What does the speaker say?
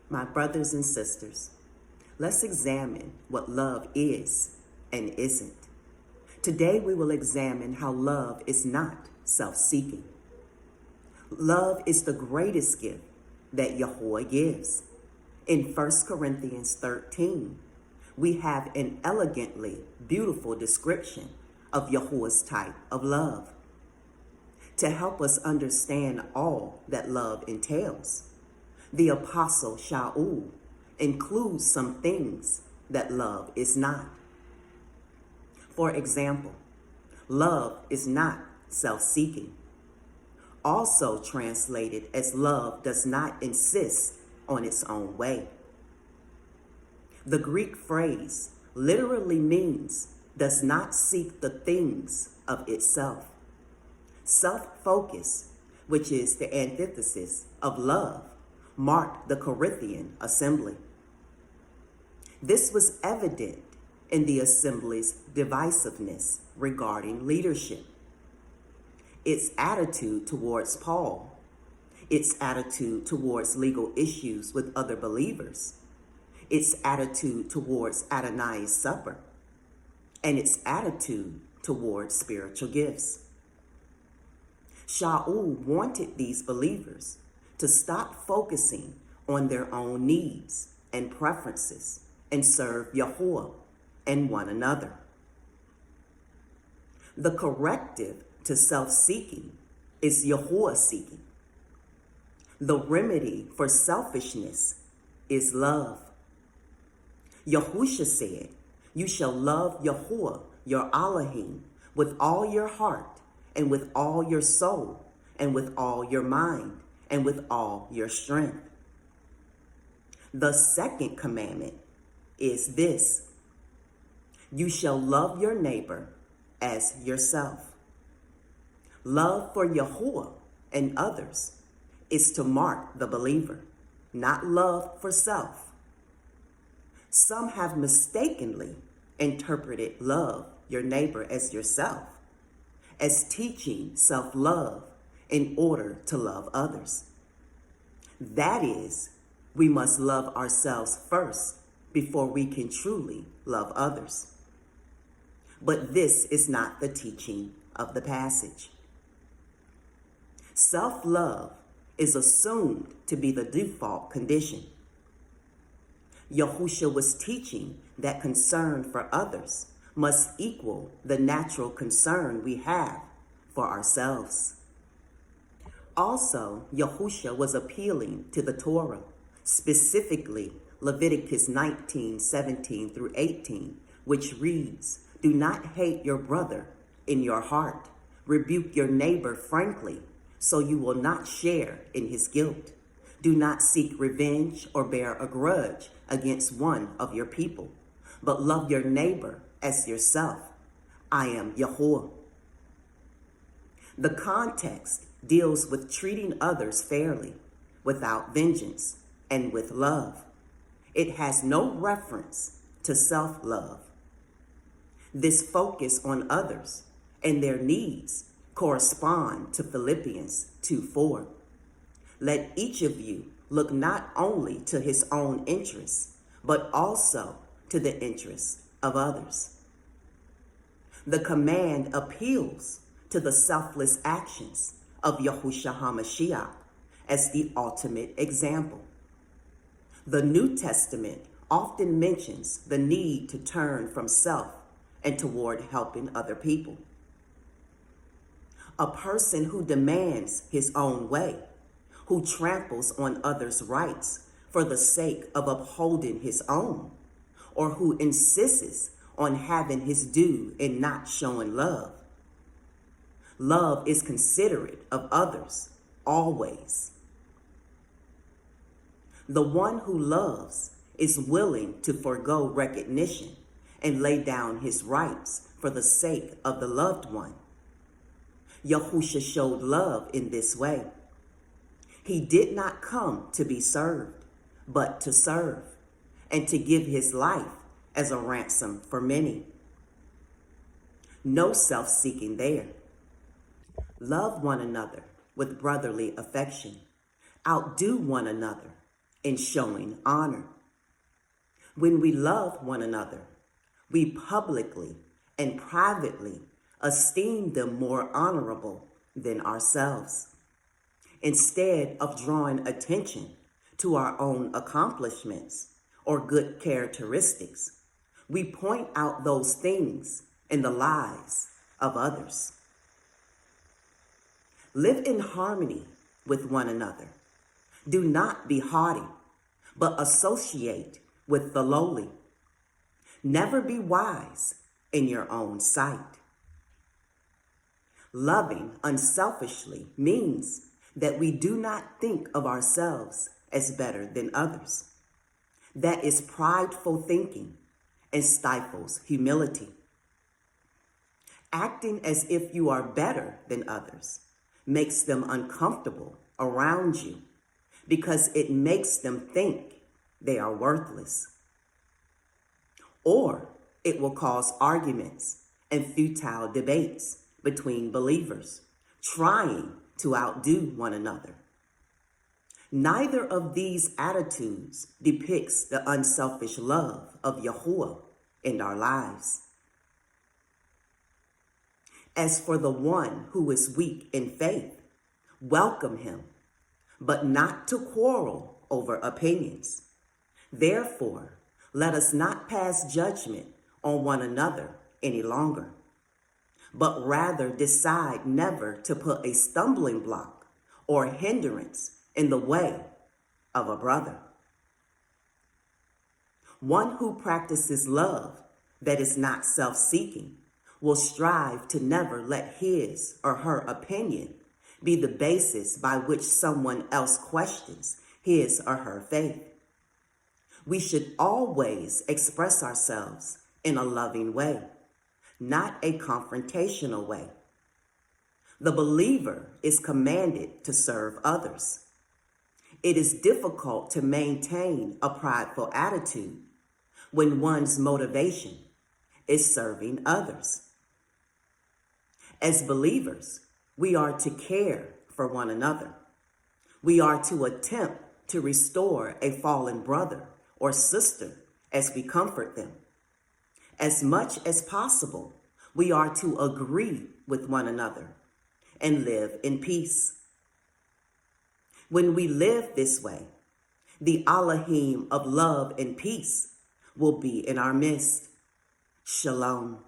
My brothers and sisters, let's examine what love is and isn't. Today we will examine how love is not self-seeking. Love is the greatest gift that Yahuwah gives. In 1 Corinthians 13, we have an elegantly beautiful description of Yahuwah's type of love. To help us understand all that love entails, the Apostle Shaul includes some things that love is not. For example, love is not self-seeking. Also translated as love does not insist on its own way. The Greek phrase literally means does not seek the things of itself. Self-focus, which is the antithesis of love, marked the Corinthian assembly. This was evident in the assembly's divisiveness regarding leadership, its attitude towards Paul, its attitude towards legal issues with other believers, its attitude towards Adonai's supper, and its attitude towards spiritual gifts. Shaul wanted these believers to stop focusing on their own needs and preferences and serve Yahuwah and one another. The corrective to self-seeking is Yahuwah seeking. The remedy for selfishness is love. Yahusha said, "You shall love Yahuwah, your Elohim, with all your heart and with all your soul and with all your mind and with all your strength." The second commandment is this: you shall love your neighbor as yourself. Love for Yahuwah and others is to mark the believer, not love for self. Some have mistakenly interpreted love your neighbor as yourself as teaching self-love in order to love others. That is, we must love ourselves first before we can truly love others. But this is not the teaching of the passage. Self-love is assumed to be the default condition. Yahusha was teaching that concern for others must equal the natural concern we have for ourselves. Also, Yahusha was appealing to the Torah, specifically Leviticus 19:17 through 18, which reads, "Do not hate your brother in your heart. Rebuke your neighbor frankly, so you will not share in his guilt. Do not seek revenge or bear a grudge against one of your people, but love your neighbor as yourself. I am Yahuwah." The context deals with treating others fairly, without vengeance, and with love. It has no reference to self-love. This focus on others and their needs correspond to Philippians 2:4. Let each of you look not only to his own interests, but also to the interests of others. The command appeals to the selfless actions of Yahushua HaMashiach as the ultimate example. The New Testament often mentions the need to turn from self and toward helping other people. A person who demands his own way, who tramples on others' rights for the sake of upholding his own, or who insists on having his due and not showing love. Love is considerate of others, always. The one who loves is willing to forego recognition and lay down his rights for the sake of the loved one. Yahusha showed love in this way. He did not come to be served, but to serve, and to give his life as a ransom for many. No self-seeking there. Love one another with brotherly affection. Outdo one another in showing honor. When we love one another, we publicly and privately esteem them more honorable than ourselves. Instead of drawing attention to our own accomplishments or good characteristics, we point out those things in the lives of others. Live in harmony with one another. Do not be haughty, but associate with the lowly. Never be wise in your own sight. Loving unselfishly means that we do not think of ourselves as better than others. That is prideful thinking and stifles humility. Acting as if you are better than others makes them uncomfortable around you because it makes them think they are worthless. Or it will cause arguments and futile debates between believers, trying to outdo one another. Neither of these attitudes depicts the unselfish love of Yahuwah in our lives. As for the one who is weak in faith, welcome him, but not to quarrel over opinions. Therefore, let us not pass judgment on one another any longer, but rather decide never to put a stumbling block or hindrance in the way of a brother. One who practices love that is not self-seeking will strive to never let his or her opinion be the basis by which someone else questions his or her faith. We should always express ourselves in a loving way, not a confrontational way. The believer is commanded to serve others. It is difficult to maintain a prideful attitude when one's motivation is serving others. As believers, we are to care for one another. We are to attempt to restore a fallen brother or sister as we comfort them. As much as possible, we are to agree with one another and live in peace. When we live this way, the Elohim of love and peace will be in our midst. Shalom.